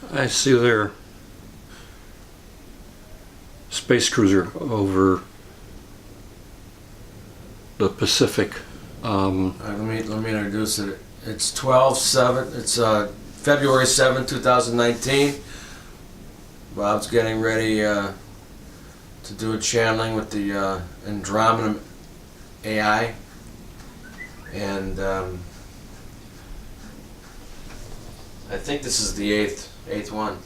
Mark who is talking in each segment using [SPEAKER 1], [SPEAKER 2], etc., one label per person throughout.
[SPEAKER 1] I see their space cruiser over the Pacific.
[SPEAKER 2] Let me introduce it. It's 12/7. It's February 7, 2019. Bob's getting ready to do a channeling with the Andromeda AI, and I think this is the 8th one.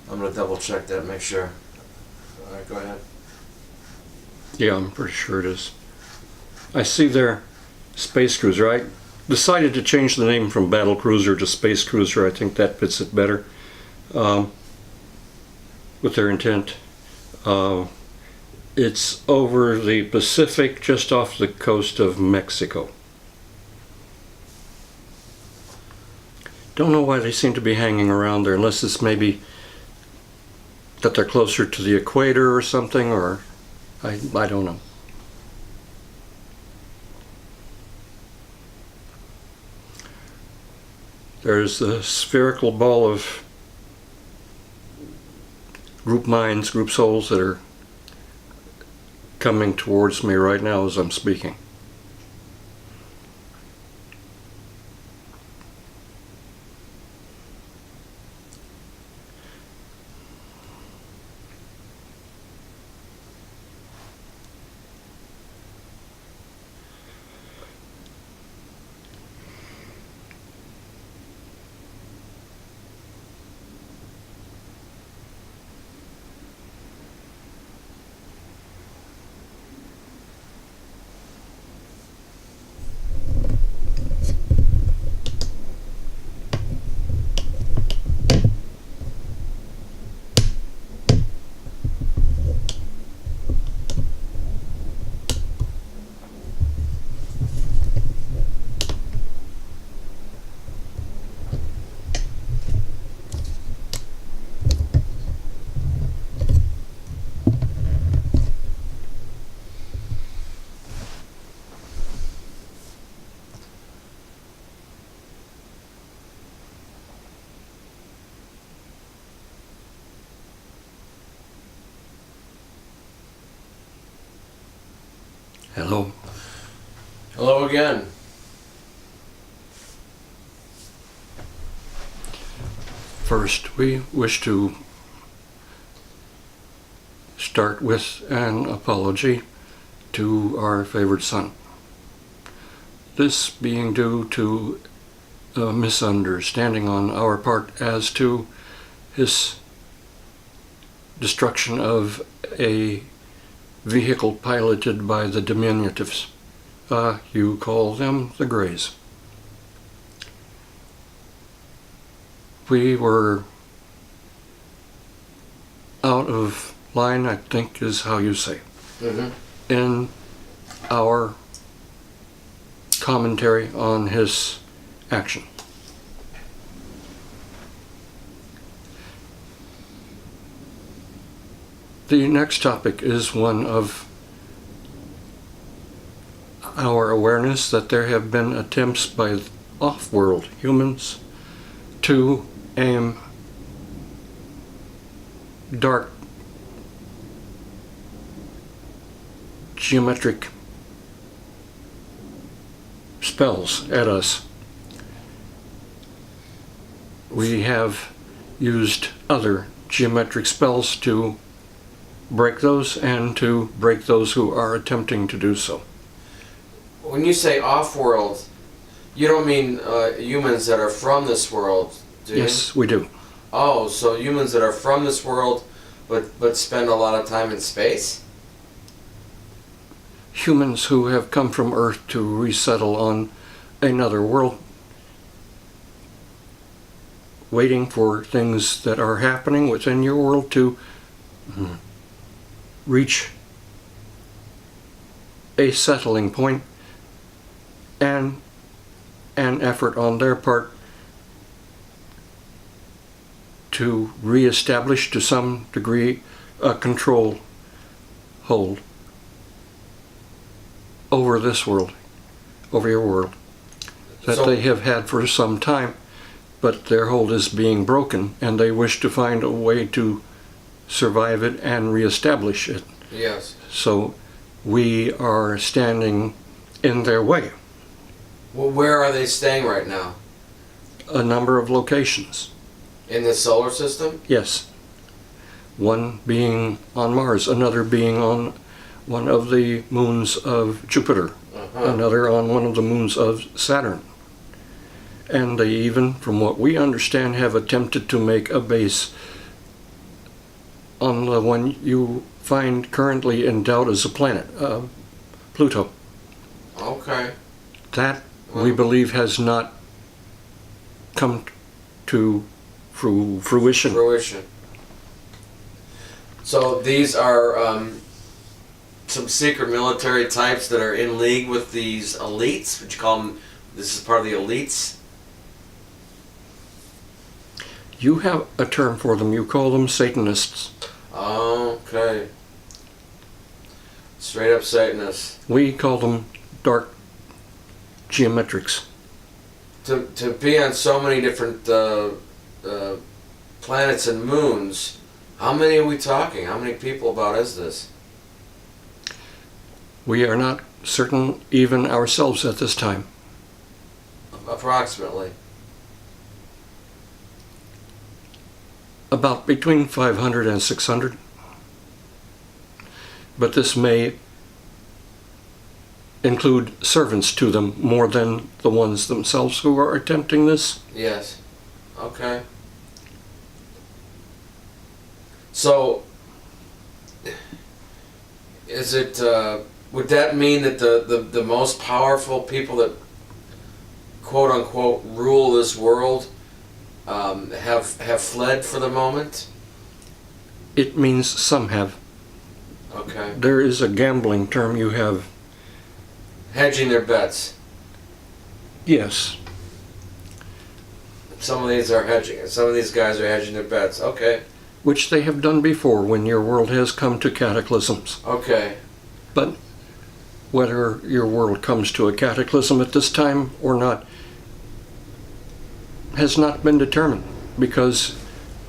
[SPEAKER 2] I'm gonna double check that, make sure. All right, go ahead.
[SPEAKER 1] Yeah, I'm pretty sure it is. I see their space cruiser. I decided to change the name from battle cruiser to space cruiser. I think that fits it better with their intent. It's over the Pacific, just off the coast of Mexico. Don't know why they seem to be hanging around there, unless it's maybe that they're closer to the equator or something, or I don't know. There's the spherical ball of group minds, group souls that are coming towards me right now as I'm speaking. Hello.
[SPEAKER 2] Hello again.
[SPEAKER 1] First, we wish to start with an apology to our favored son. This being due to a misunderstanding on our part as to his destruction of a vehicle piloted by the diminutives. You call them the Greys. We were out of line, I think is how you say, in our commentary on his action. The next topic is one of our awareness that there have been attempts by off-world humans to aim dark geometric spells at us. We have used other geometric spells to break those and to break those who are attempting to do so.
[SPEAKER 2] When you say off-world, you don't mean humans that are from this world, do you?
[SPEAKER 1] Yes, we do.
[SPEAKER 2] Oh, so humans that are from this world but spend a lot of time in space?
[SPEAKER 1] Humans who have come from Earth to resettle on another world, waiting for things that are happening within your world to reach a settling point, and an effort on their part to reestablish to some degree a control hold over this world, over your world, that they have had for some time, but their hold is being broken, and they wish to find a way to survive it and reestablish it.
[SPEAKER 2] Yes.
[SPEAKER 1] So we are standing in their way.
[SPEAKER 2] Well, where are they staying right now?
[SPEAKER 1] A number of locations.
[SPEAKER 2] In the solar system?
[SPEAKER 1] Yes. One being on Mars, another being on one of the moons of Jupiter, another on one of the moons of Saturn. And they even, from what we understand, have attempted to make a base on the one you find currently in doubt as a planet, Pluto.
[SPEAKER 2] Okay.
[SPEAKER 1] That, we believe, has not come to fruition.
[SPEAKER 2] So these are some secret military types that are in league with these elites. Would you call them? This is part of the elites.
[SPEAKER 1] You have a term for them. You call them Satanists.
[SPEAKER 2] Okay. Straight up Satanists.
[SPEAKER 1] We call them dark geometrics.
[SPEAKER 2] To be on so many different planets and moons, how many are we talking? How many people about is this?
[SPEAKER 1] We are not certain even ourselves at this time.
[SPEAKER 2] Approximately.
[SPEAKER 1] About between 500 and 600. But this may include servants to them more than the ones themselves who are attempting this.
[SPEAKER 2] Yes. Okay. So, is it, would that mean that the most powerful people that quote unquote rule this world have fled for the moment?
[SPEAKER 1] It means some have.
[SPEAKER 2] Okay.
[SPEAKER 1] There is a gambling term you have.
[SPEAKER 2] Hedging their bets.
[SPEAKER 1] Yes.
[SPEAKER 2] Some of these are hedging it. Some of these guys are hedging their bets. Okay.
[SPEAKER 1] Which they have done before when your world has come to cataclysms.
[SPEAKER 2] Okay.
[SPEAKER 1] But whether your world comes to a cataclysm at this time or not has not been determined, because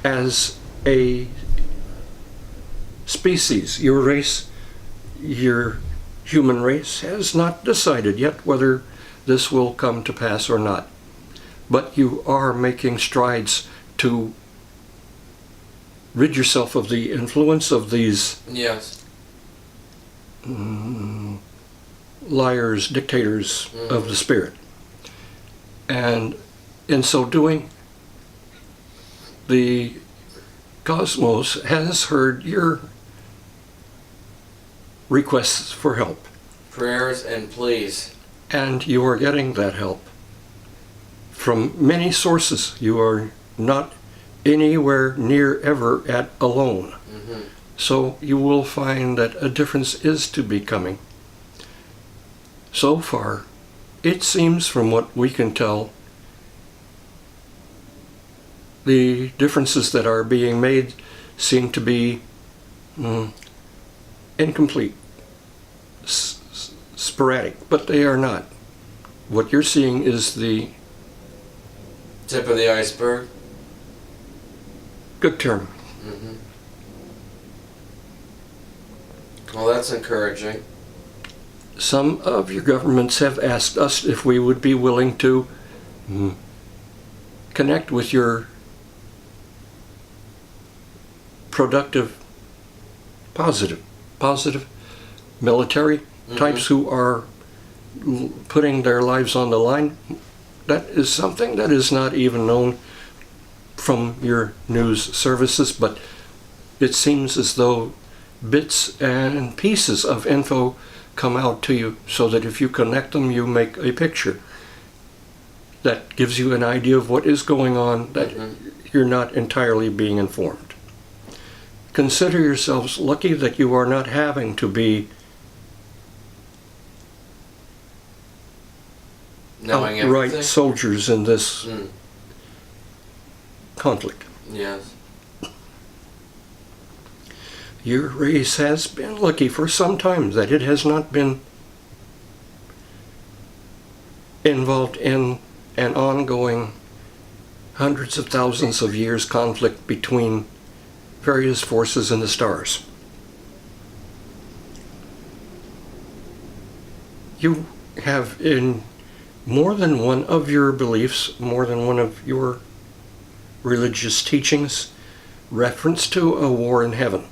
[SPEAKER 1] as a species, your race, your human race, has not decided yet whether this will come to pass or not. But you are making strides to rid yourself of the influence of these
[SPEAKER 2] Yes.
[SPEAKER 1] liars, dictators of the spirit. And in so doing, the cosmos has heard your requests for help.
[SPEAKER 2] Prayers and pleas.
[SPEAKER 1] And you are getting that help from many sources. You are not anywhere near ever at alone. So you will find that a difference is to be coming. So far, it seems from what we can tell, the differences that are being made seem to be incomplete, sporadic, but they are not. What you're seeing is the
[SPEAKER 2] tip of the iceberg.
[SPEAKER 1] Good term.
[SPEAKER 2] Well, that's encouraging.
[SPEAKER 1] Some of your governments have asked us if we would be willing to connect with your productive, positive military types who are putting their lives on the line. That is something that is not even known from your news services, but it seems as though bits and pieces of info come out to you, so that if you connect them, you make a picture that gives you an idea of what is going on, that you're not entirely being informed. Consider yourselves lucky that you are not having to be
[SPEAKER 2] Knowing
[SPEAKER 1] outright
[SPEAKER 2] everything.
[SPEAKER 1] soldiers in this conflict.
[SPEAKER 2] Yes.
[SPEAKER 1] Your race has been lucky for some time that it has not been involved in an ongoing hundreds of thousands of years conflict between various forces in the stars. You have in more than one of your beliefs, more than one of your religious teachings, reference to a war in heaven.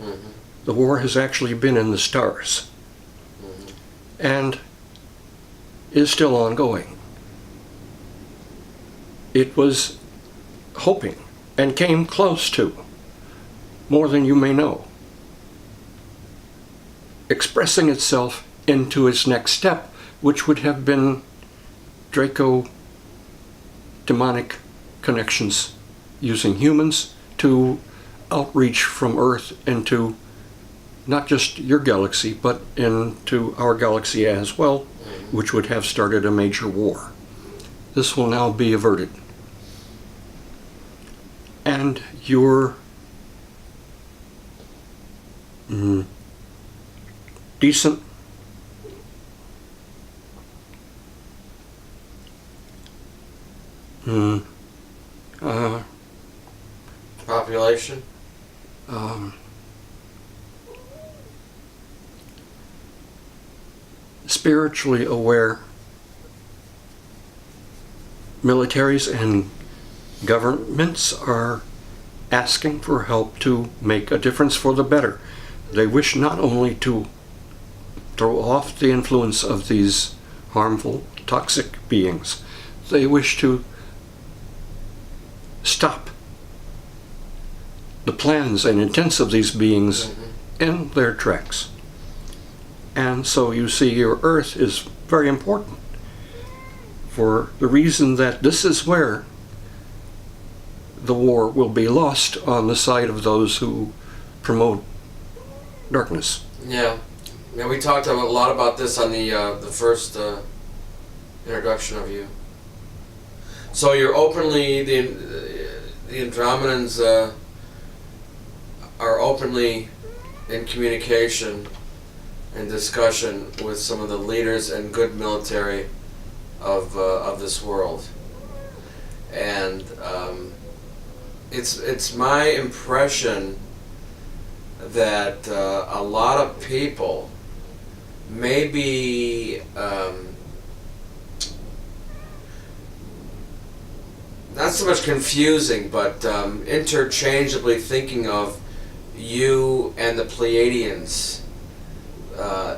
[SPEAKER 2] Mm-hmm.
[SPEAKER 1] The war has actually been in the stars, and is still ongoing. It was hoping, and came close to, more than you may know, expressing itself into its next step, which would have been Draco demonic connections using humans to outreach from Earth into not just your galaxy, but into our galaxy as well, which would have started a major war. This will now be averted. And your decent
[SPEAKER 2] Population?
[SPEAKER 1] spiritually aware militaries and governments are asking for help to make a difference for the better. They wish not only to throw off the influence of these harmful, toxic beings, they wish to stop the plans and intents of these beings in their tracks. And so you see, your Earth is very important for the reason that this is where the war will be lost, on the side of those who promote darkness.
[SPEAKER 2] Yeah. Yeah, we talked a lot about this on the first introduction of you. So you're openly, the Andromedans are openly in communication and discussion with some of the leaders and good military of this world, and it's my impression that a lot of people may be not so much confusing, but interchangeably thinking of you and the Pleadians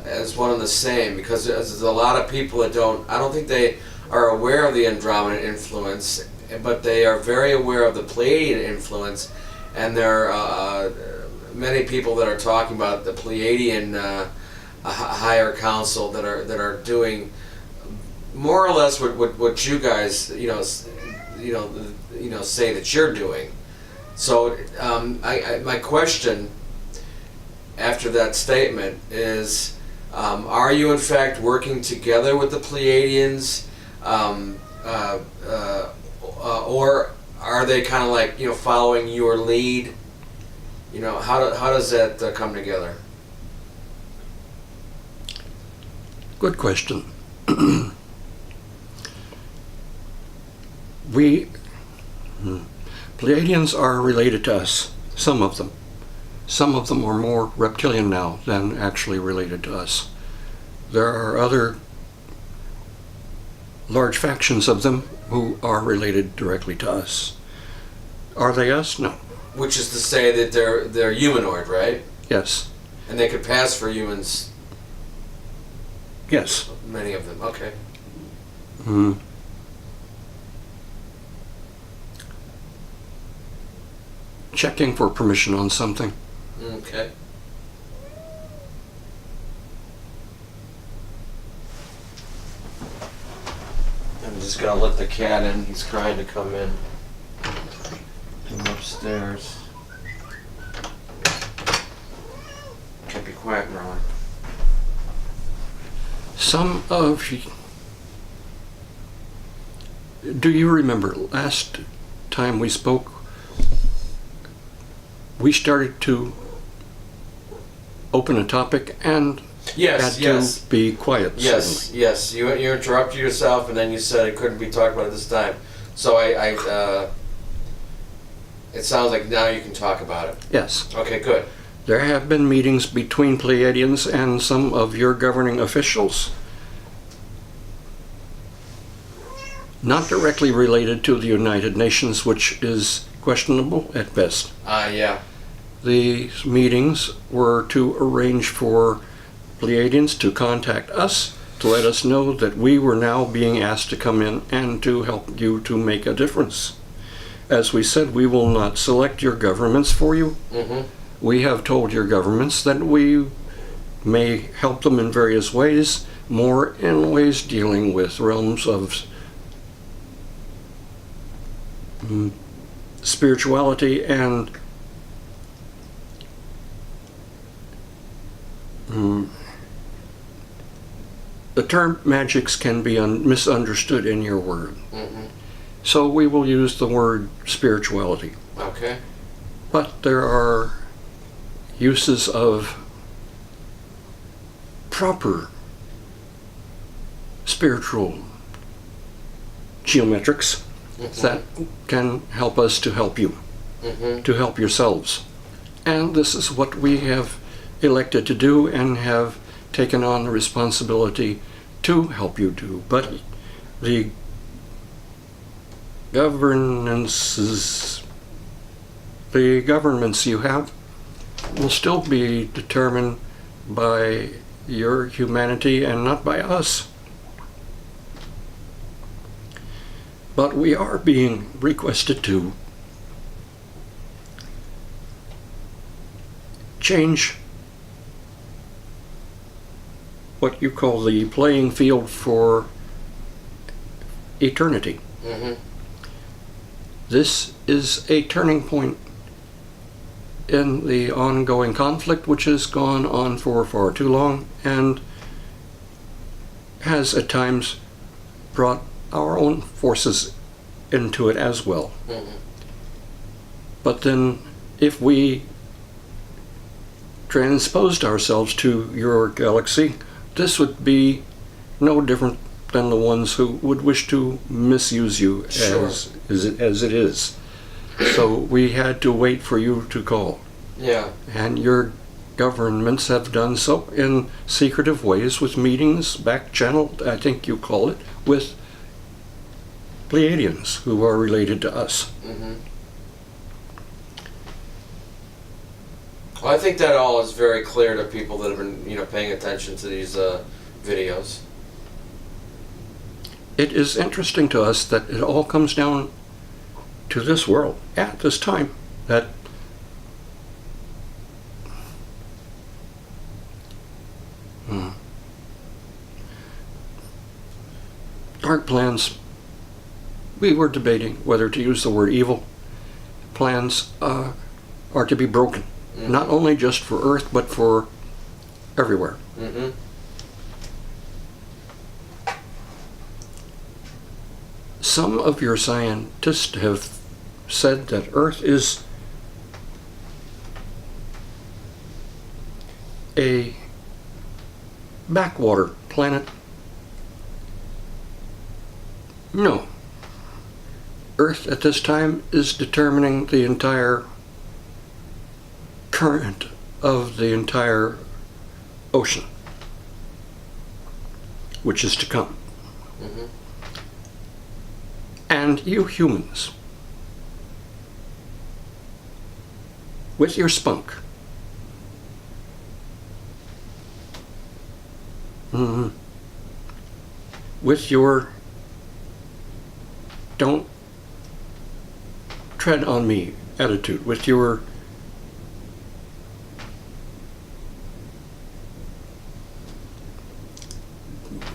[SPEAKER 2] as one and the same, because there's a lot of people that I don't think they are aware of the Andromedan influence, but they are very aware of the Pleiadian influence, and there are many people that are talking about the Pleiadian higher council that are doing more or less what you guys say that you're doing. So my question after that statement is, are you in fact working together with the Pleadians, or are they kind of like following your lead? How does that come together?
[SPEAKER 1] Good question. Pleadians are related to us, some of them. Some of them are more reptilian now than actually related to us. There are other large factions of them who are related directly to us. Are they us? No.
[SPEAKER 2] Which is to say that they're humanoid, right?
[SPEAKER 1] Yes.
[SPEAKER 2] And they could pass for humans.
[SPEAKER 1] Yes.
[SPEAKER 2] Many of them. Okay.
[SPEAKER 1] Checking for permission on something.
[SPEAKER 2] Okay. I'm just gonna let the cat in. He's trying to come in. Come upstairs. Can't be quiet, Merlin.
[SPEAKER 1] Do you remember last time we spoke, we started to open a topic and had to be quiet.
[SPEAKER 2] Yes,
[SPEAKER 1] suddenly.
[SPEAKER 2] yes. You interrupted yourself, and then you said it couldn't be talked about at this time. So it sounds like now you can talk about it.
[SPEAKER 1] Yes.
[SPEAKER 2] Okay, good.
[SPEAKER 1] There have been meetings between Pleadians and some of your governing officials, not directly related to the United Nations, which is questionable at best.
[SPEAKER 2] Yeah.
[SPEAKER 1] These meetings were to arrange for Pleadians to contact us to let us know that we were now being asked to come in and to help you to make a difference. As we said, we will not select your governments for you.
[SPEAKER 2] Mm-hmm.
[SPEAKER 1] We have told your governments that we may help them in various ways, more in ways dealing with realms of spirituality and the term magics can be misunderstood in your word.
[SPEAKER 2] Mm-hmm.
[SPEAKER 1] So we will use the word spirituality.
[SPEAKER 2] Okay.
[SPEAKER 1] But there are uses of proper spiritual geometrics that can help us to help you, to help yourselves. And this is what we have elected to do and have taken on the responsibility to help you do. But the governments you have will still be determined by your humanity and not by us. But we are being requested to change what you call the playing field for eternity.
[SPEAKER 2] Mm-hmm.
[SPEAKER 1] This is a turning point in the ongoing conflict, which has gone on for far too long and has at times brought our own forces into it as well.
[SPEAKER 2] Mm-hmm.
[SPEAKER 1] But then if we transposed ourselves to your galaxy, this would be no different than the ones who would wish to misuse you
[SPEAKER 2] Sure.
[SPEAKER 1] as it is. So we had to wait for you to call.
[SPEAKER 2] Yeah.
[SPEAKER 1] And your governments have done so in secretive ways with meetings, back-channeled, I think you call it, with Pleadians who are related to us.
[SPEAKER 2] Mm-hmm. Well, I think that all is very clear to people that have been, paying attention to these videos.
[SPEAKER 1] It is interesting to us that it all comes down to this world at this time, that dark plans, we were debating whether to use the word evil. Plans are to be broken, not only just for Earth, but for everywhere.
[SPEAKER 2] Mm-hmm.
[SPEAKER 1] Some of your scientists have said that Earth is a backwater planet. No. Earth at this time is determining the entire current of the entire ocean, which is to come.
[SPEAKER 2] Mm-hmm.
[SPEAKER 1] And you humans, with your spunk, with your don't tread on me attitude, with your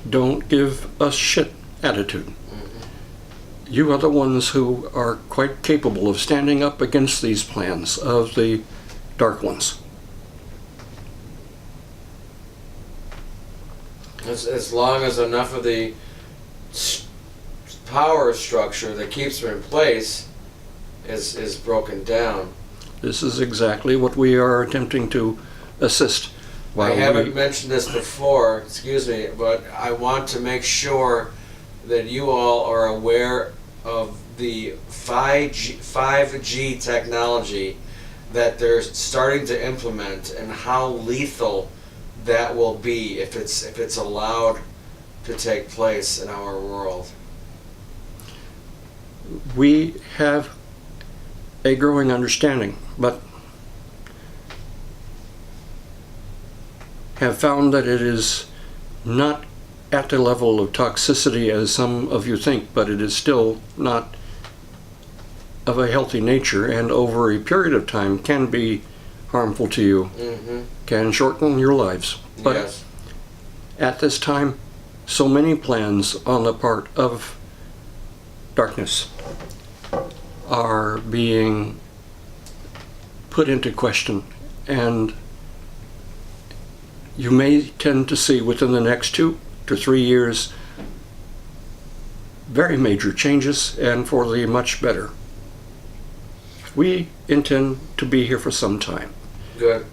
[SPEAKER 1] don't give us shit attitude. You are the ones who are quite capable of standing up against these plans of the Dark Ones.
[SPEAKER 2] As long as enough of the power structure that keeps them in place is broken down.
[SPEAKER 1] This is exactly what we are attempting to assist.
[SPEAKER 2] I haven't mentioned this before, excuse me, but I want to make sure that you all are aware of the 5G technology that they're starting to implement, and how lethal that will be if it's allowed to take place in our world.
[SPEAKER 1] We have a growing understanding, but have found that it is not at the level of toxicity as some of you think, but it is still not of a healthy nature, and over a period of time can be harmful to you, can shorten your lives. But
[SPEAKER 2] Yes.
[SPEAKER 1] at this time, so many plans on the part of darkness are being put into question, and you may tend to see within the next 2 to 3 years very major changes, and for the much better. We intend to be here for some time.
[SPEAKER 2] Good.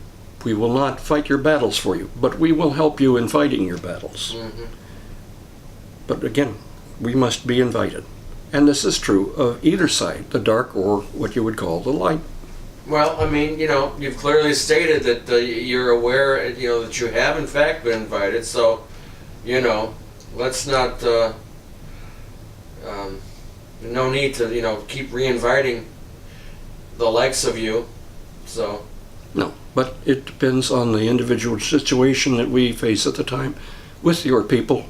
[SPEAKER 1] We will not fight your battles for you, but we will help you in fighting your battles. But again, we must be invited. And this is true of either side, the dark or what you would call the light.
[SPEAKER 2] Well, I mean, you've clearly stated that you're aware, that you have in fact been invited. So, let's not. No need to, keep re-inviting the likes of you. So.
[SPEAKER 1] No, but it depends on the individual situation that we face at the time with your people,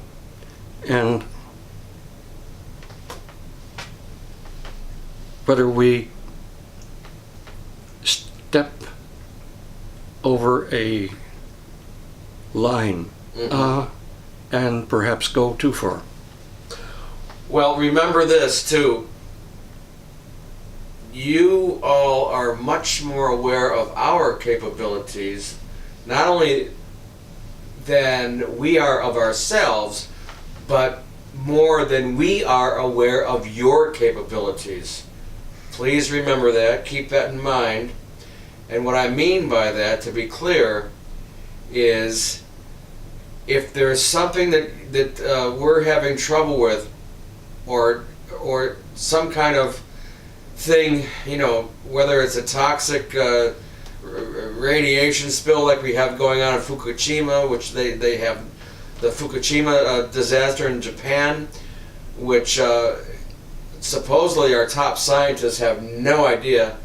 [SPEAKER 1] and whether we step over a line and perhaps go too far.
[SPEAKER 2] Well, remember this too. You all are much more aware of our capabilities, not only than we are of ourselves, but more than we are aware of your capabilities. Please remember that, keep that in mind. And what I mean by that, to be clear, is if there's something that we're having trouble with, or some kind of thing, whether it's a toxic radiation spill like we have going on in Fukushima, which they have the Fukushima disaster in Japan, which supposedly our top scientists have no idea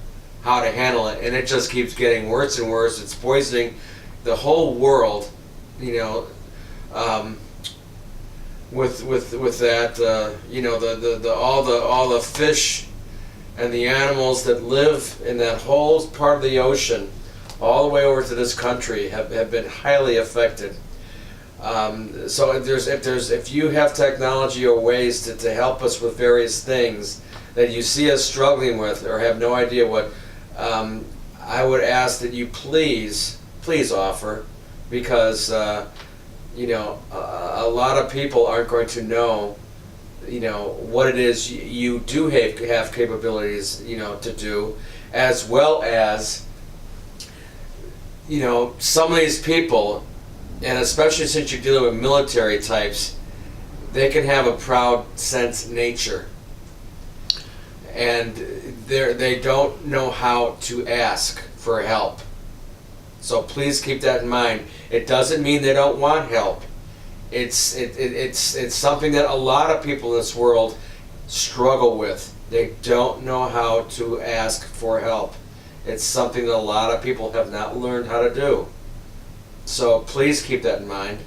[SPEAKER 2] how to handle it, and it just keeps getting worse and worse. It's poisoning the whole world, with that, all the fish and the animals that live in that whole part of the ocean, all the way over to this country, have been highly affected. So if you have technology or ways to help us with various things that you see us struggling with or have no idea what, I would ask that you please offer, because a lot of people aren't going to know what it is you do have capabilities to do, as well as some of these people, and especially since you're dealing with military types, they can have a proud sense nature, and they don't know how to ask for help. So please keep that in mind. It doesn't mean they don't want help. It's something that a lot of people in this world struggle with. They don't know how to ask for help. It's something that a lot of people have not learned how to do. So please keep that in mind.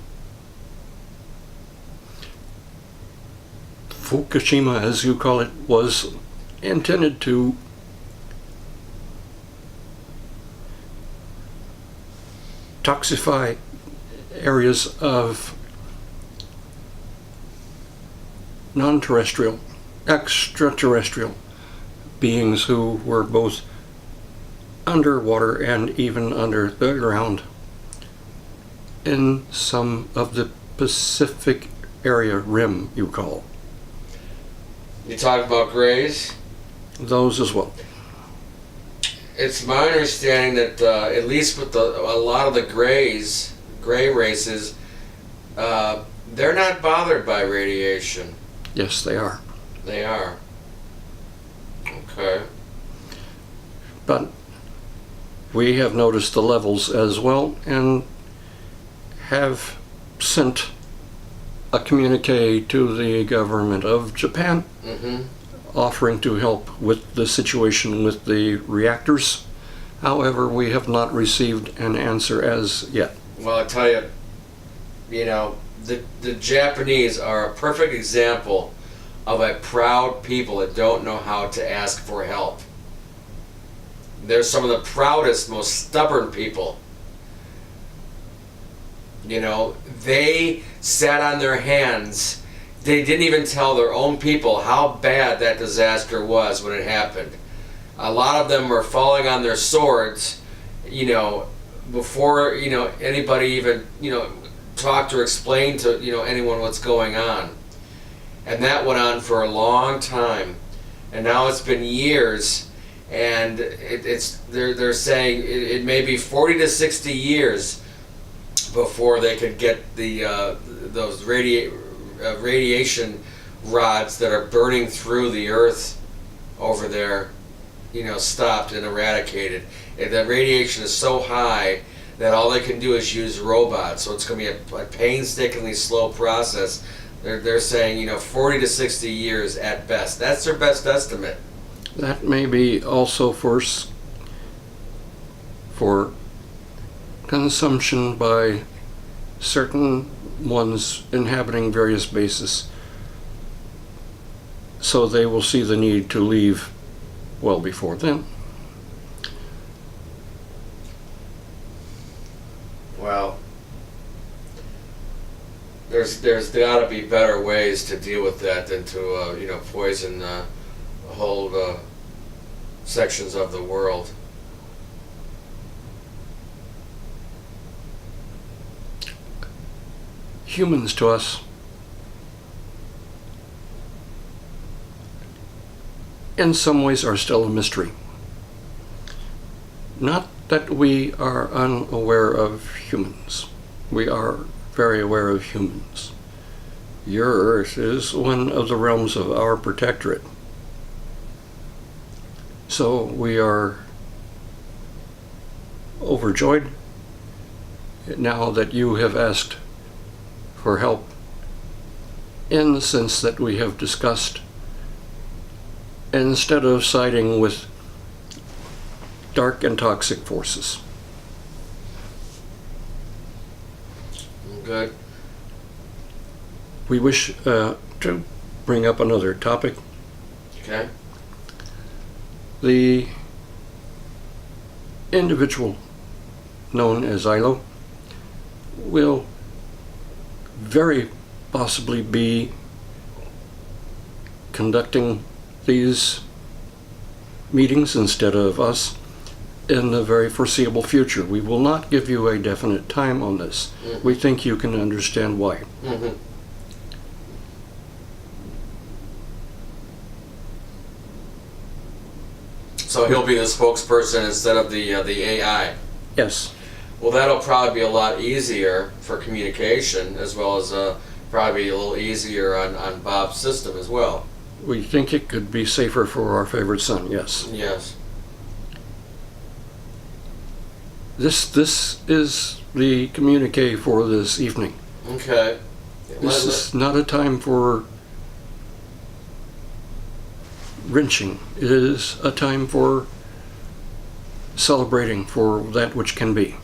[SPEAKER 1] Fukushima, as you call it, was intended to toxify areas of non-terrestrial, extraterrestrial beings who were both underwater and even under the ground in some of the Pacific area rim, you call.
[SPEAKER 2] You talk about grays?
[SPEAKER 1] Those as well.
[SPEAKER 2] It's my understanding that at least with a lot of the gray races, they're not bothered by radiation.
[SPEAKER 1] Yes, they are.
[SPEAKER 2] They are.
[SPEAKER 1] But we have noticed the levels as well and have sent a communique to the government of Japan offering to help with the situation with the reactors. However, we have not received an answer as yet.
[SPEAKER 2] Well, I tell you, the Japanese are a perfect example of a proud people that don't know how to ask for help. They're some of the proudest, most stubborn people. They sat on their hands. They didn't even tell their own people how bad that disaster was when it happened. A lot of them were falling on their swords, before, anybody even, talked or explained to, anyone what's going on. And that went on for a long time. And now it's been years, and they're saying it may be 40 to 60 years before they could get those radiation rods that are burning through the earth over there, stopped and eradicated. And the radiation is so high that all they can do is use robots. So it's going to be a painstakingly slow process. They're saying 40 to 60 years at best. That's their best estimate.
[SPEAKER 1] That may be also for consumption by certain ones inhabiting various bases. So they will see the need to leave well before then.
[SPEAKER 2] Well, there's got to be better ways to deal with that than to poison whole sections of the world.
[SPEAKER 1] Humans to us, in some ways, are still a mystery. Not that we are unaware of humans. We are very aware of humans. Your Earth is one of the realms of our protectorate. So we are overjoyed now that you have asked for help, in the sense that we have discussed, instead of siding with dark and toxic forces.
[SPEAKER 2] Good.
[SPEAKER 1] We wish to bring up another topic.
[SPEAKER 2] Okay.
[SPEAKER 1] The individual known as ILO will very possibly be conducting these meetings instead of us in the very foreseeable future. We will not give you a definite time on this. We think you can understand why.
[SPEAKER 2] So he'll be the spokesperson instead of the AI.
[SPEAKER 1] Yes.
[SPEAKER 2] Well, that'll probably be a lot easier for communication, as well as probably a little easier on Bob's system as well.
[SPEAKER 1] We think it could be safer for our favorite son, yes.
[SPEAKER 2] Yes.
[SPEAKER 1] This is the communique for this evening.
[SPEAKER 2] Okay.
[SPEAKER 1] This is not a time for wrenching. It is a time for celebrating for that which can be.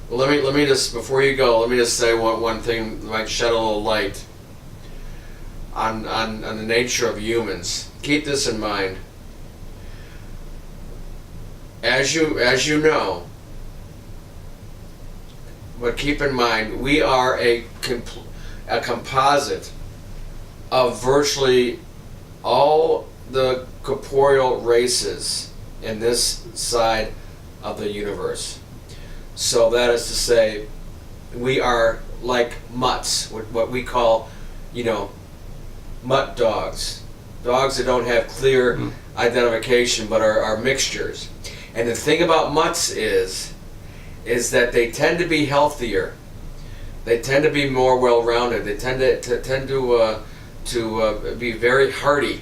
[SPEAKER 2] Well, let me just, before you go, let me just say one thing that might shed a little light on the nature of humans. Keep this in mind. As you know, but keep in mind, we are a composite of virtually all the corporeal races in this side of the universe. So that is to say, we are like mutts, what we call, mutt dogs. Dogs that don't have clear identification but are mixtures. And the thing about mutts is that they tend to be healthier. They tend to be more well-rounded. They tend to be very hardy.